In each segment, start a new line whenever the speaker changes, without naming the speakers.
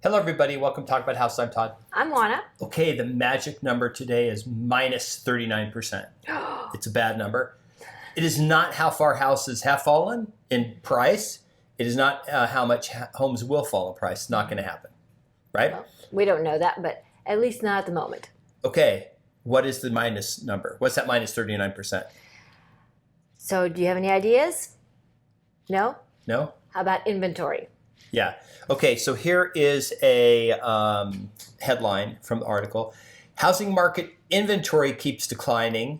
Hello, everybody. Welcome to Talk About House. I'm Todd.
I'm Juana.
Okay, the magic number today is minus 39%. It's a bad number. It is not how far houses have fallen in price. It is not how much homes will fall in price. It's not going to happen, right?
Well, we don't know that, but at least not at the moment.
Okay, what is the minus number? What's that minus 39%?
So do you have any ideas? No?
No?
How about inventory?
Yeah. Okay, so here is a headline from the article. Housing market inventory keeps declining,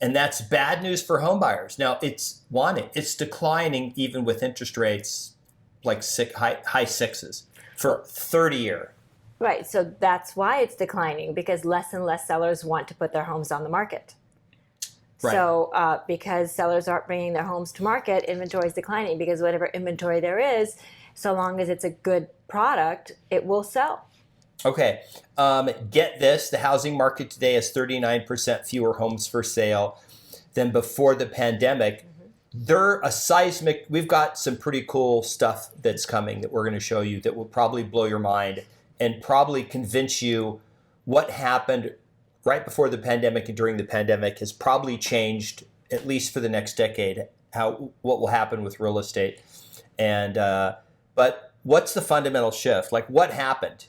and that's bad news for home buyers. Now, it's declining even with interest rates like high sixes for 30-year.
Right, so that's why it's declining, because less and less sellers want to put their homes on the market. Right. So because sellers aren't bringing their homes to market, inventory is declining, because whatever inventory there is, so long as it's a good product, it will sell. Okay.
Get this. The housing market today has 39% fewer homes for sale than before the pandemic. We've got some pretty cool stuff that's coming that we're going to show you that will probably blow your mind and probably convince you what happened right before the pandemic and during the pandemic has probably changed, at least for the next decade, what will happen with real estate. But what's the fundamental shift? Like, what happened?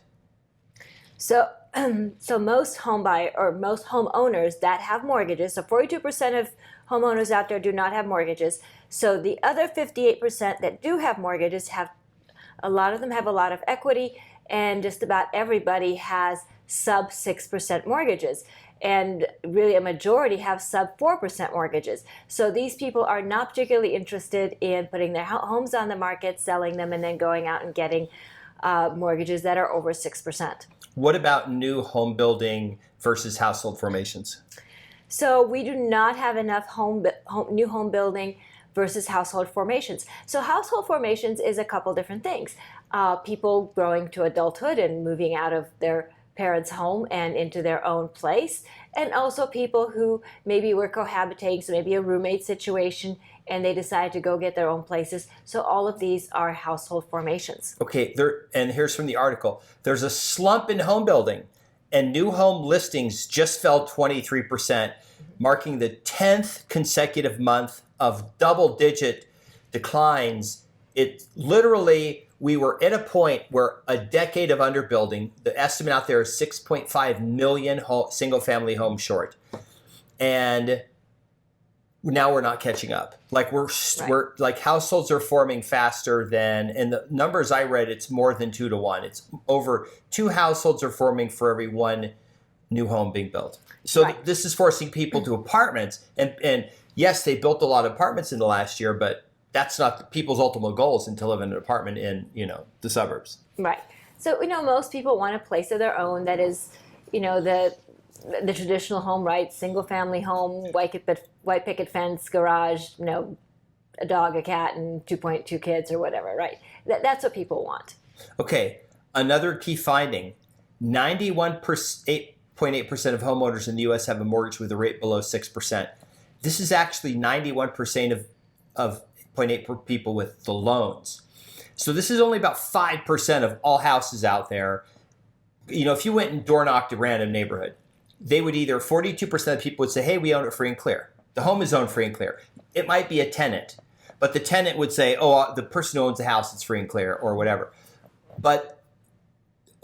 So most homeowners that have mortgages, so 42% of homeowners out there do not have mortgages. So the other 58% that do have mortgages a lot of them have a lot of equity, and just about everybody has sub 6% mortgages. And really a majority have sub 4% mortgages. So these people are not particularly interested in putting their homes on the market, selling them, and then going out and getting mortgages that are over 6%.
What about new home building versus household formations?
So we do not have enough new home building versus household formations. So household formations is a couple different things. People growing to adulthood and moving out of their parents' home and into their own place, and also people who maybe were cohabitating, so maybe a roommate situation, and they decide to go get their own places. So all of these are household formations.
Okay, and here's from the article. There's a slump in home building, and new home listings just fell 23%, marking the 10th consecutive month of double-digit declines. It literally, we were at a point where a decade of underbuilding, the estimate out there is 6.5 million single-family homes short. And now we're not catching up. Like we're like households are forming faster than, and the numbers I read, it's more than 2 to 1. It's over 2 households are forming for every 1 new home being built. So this is forcing people to apartments. And yes, they built a lot of apartments in the last year, but that's not people's ultimate goal, is to live in an apartment in, the suburbs.
Right. So, most people want a place of their own that is, the traditional home, right? Single family home, white picket fence, garage, a dog, a cat, and 2.2 kids or whatever, right? That's what people want. Okay.
Another key finding, 8.8% of homeowners in the U.S. have a mortgage with a rate below 6%. This is actually 91% of 0.8 people with the loans. So this is only about 5% of all houses out there. If you went and door knocked a random neighborhood, they would 42% of people would say, hey, we own it free and clear. The home is owned free and clear. It might be a tenant, but the tenant would say, oh, the person who owns the house, it's free and clear or whatever. But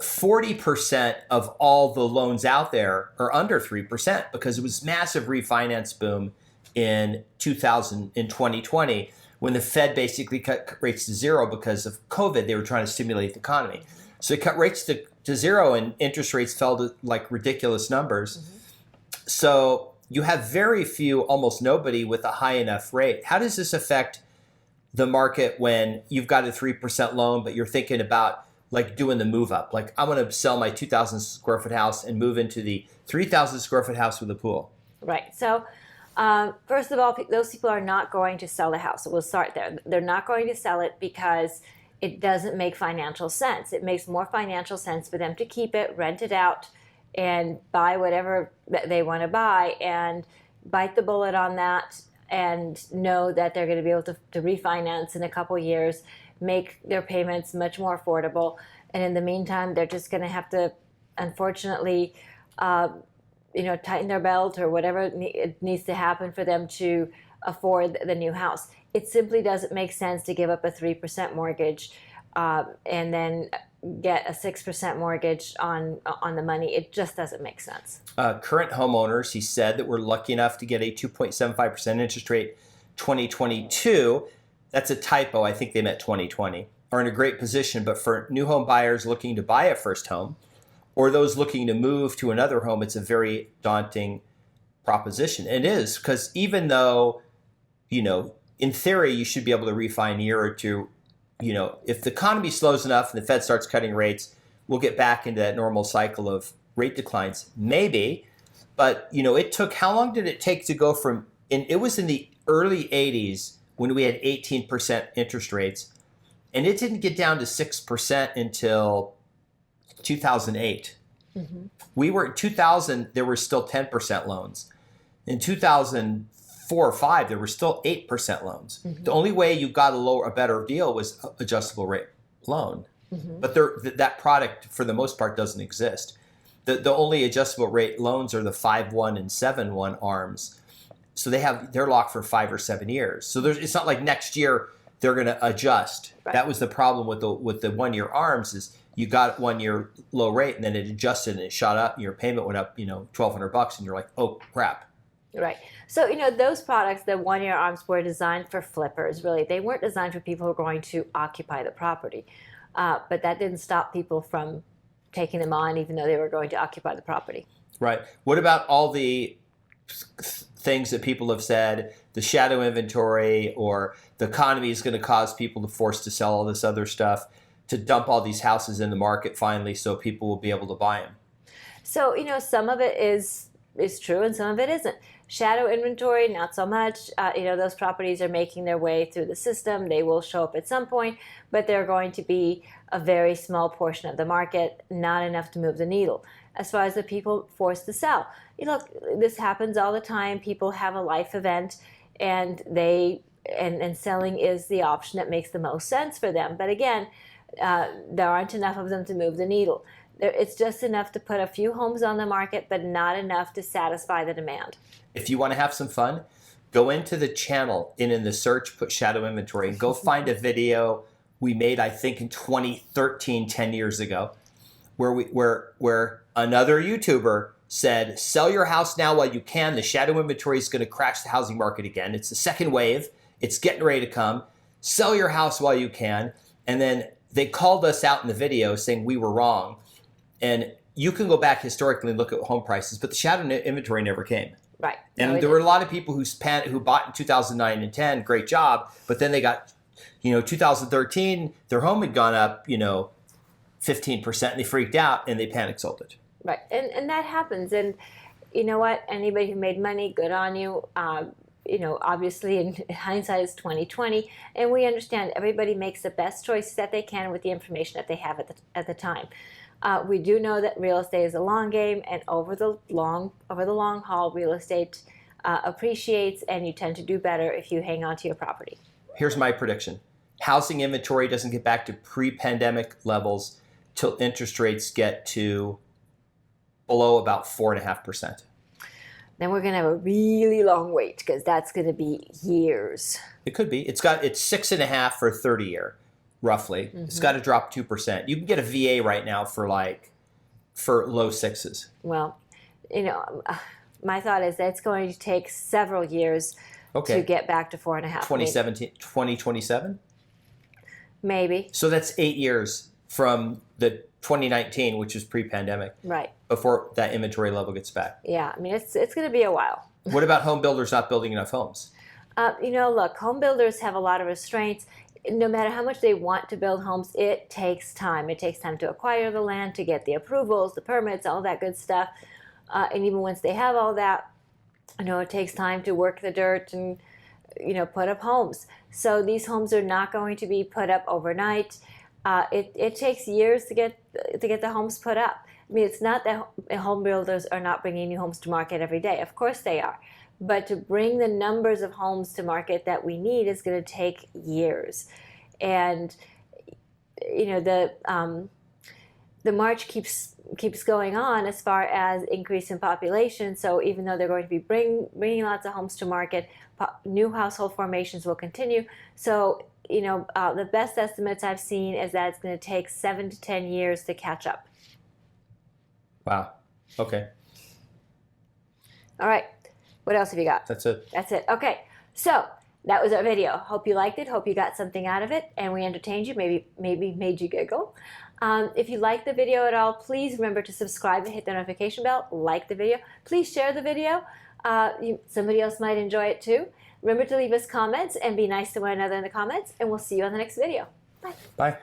40% of all the loans out there are under 3% because it was massive refinance boom in 2020 when the Fed basically cut rates to zero because of COVID. They were trying to stimulate the economy. So they cut rates to zero and interest rates fell to like ridiculous numbers. Mm-hmm. So you have very few, almost nobody with a high enough rate. How does this affect the market when you've got a 3% loan, but you're thinking about like doing the move up? Like, I'm going to sell my 2,000 square foot house and move into the 3,000 square foot house with a pool.
Right. So first of all, those people are not going to sell the house. So we'll start there. They're not going to sell it because it doesn't make financial sense. It makes more financial sense for them to keep it, rent it out, and buy whatever they want to buy and bite the bullet on that and know that they're going to be able to refinance in a couple years, make their payments much more affordable, And in the meantime, they're just going to have to, unfortunately, tighten their belt or whatever it needs to happen for them to afford the new house. It simply doesn't make sense to give up a 3% mortgage and then get a 6% mortgage on the money. It just doesn't make sense.
Current homeowners, he said, that were lucky enough to get a 2.75% interest rate 2022, that's a typo, I think they meant 2020, are in a great position. But for new home buyers looking to buy a first home, or those looking to move to another home, it's a very daunting proposition. It is, because even though, in theory, you should be able to refi in a year or two, if the economy slows enough and the Fed starts cutting rates, we'll get back into that normal cycle of rate declines, maybe. But, it took, how long did it take to go from, it was in the early 80s when we had 18% interest rates, and it didn't get down to 6% until 2008. Mm-hmm. We were in 2000, there were still 10% loans. In 2004 or 5, there were still 8% loans. Mm-hmm. The only way you got a better deal was adjustable rate loan. Mm-hmm. But that product, for the most part, doesn't exist. The only adjustable rate loans are the 5/1 and 7/1 arms. So they're locked for 5 or 7 years. So it's not like next year they're going to adjust. Right. That was the problem with the 1-year arms, is you got 1 year low rate and then it adjusted and it shot up and your payment went up, $1,200, and you're like, oh crap.
Right. So, those products, the 1-year arms, were designed for flippers, really. They weren't designed for people who are going to occupy the property. But that didn't stop people from taking them on, even though they were going to occupy the property.
Right. What about all the things that people have said, the shadow inventory, or the economy is going to cause people to force to sell all this other stuff, to dump all these houses in the market finally so people will be able to buy them?
So, some of it is true and some of it isn't. Shadow inventory, not so much. Those properties are making their way through the system. They will show up at some point, but they're going to be a very small portion of the market, not enough to move the needle. As far as the people forced to sell, this happens all the time. People have a life event, and and selling is the option that makes the most sense for them. But again, there aren't enough of them to move the needle. It's just enough to put a few homes on the market, but not enough to satisfy the demand.
If you want to have some fun, go into the channel and in the search, put shadow inventory, and go find a video we made, I think, in 2013, 10 years ago, where another YouTuber said, sell your house now while you can. The shadow inventory is going to crash the housing market again. It's the second wave. It's getting ready to come. Sell your house while you can. And then they called us out in the video saying we were wrong. And you can go back historically and look at home prices, but the shadow inventory never came.
Right.
And there were a lot of people who bought in 2009 and 10, great job, but then they got, 2013, their home had gone up, 15%, and they freaked out and they panic sold it.
Right. And that happens. And you know what? Anybody who made money, good on you. Obviously in hindsight is 2020, and we understand everybody makes the best choices that they can with the information that they have at the time. We do know that real estate is a long game, and over the long haul, real estate appreciates, and you tend to do better if you hang on to your property.
Here's my prediction. Housing inventory doesn't get back to pre-pandemic levels till interest rates get to below about 4.5%.
Then we're going to have a really long wait, because that's going to be years.
It could be. It's 6.5 for 30 year. Roughly. Mm-hmm. It's got to drop 2%. You can get a VA right now for low 6s.
Well, my thought is that it's going to take several years to get back to 4.5.
2027?
Maybe.
So that's 8 years from the 2019, which is pre-pandemic.
Right. Before
that inventory level gets back.
Yeah, it's going to be a while.
What about home builders not building enough homes?
Look, home builders have a lot of restraints. No matter how much they want to build homes, it takes time. It takes time to acquire the land, to get the approvals, the permits, all that good stuff. And even once they have all that, it takes time to work the dirt and, put up homes. So these homes are not going to be put up overnight. It takes years to get the homes put up. I mean, it's not that home builders are not bringing new homes to market every day. Of course they are. But to bring the numbers of homes to market that we need is going to take years. And, the march keeps going on as far as increase in population. So even though they're going to be bringing lots of homes to market, new household formations will continue. So the best estimates I've seen is that it's going to take 7 to 10 years to catch up.
Wow. Okay.
All right. What else have you got?
That's it.
That's it. Okay. So that was our video. Hope you liked it. Hope you got something out of it and we entertained you. Maybe made you giggle. If you liked the video at all, please remember to subscribe and hit the notification bell. Like the video. Please share the video. Somebody else might enjoy it too. Remember to leave us comments and be nice to one another in the comments. And we'll see you on the next video. Bye.
Bye.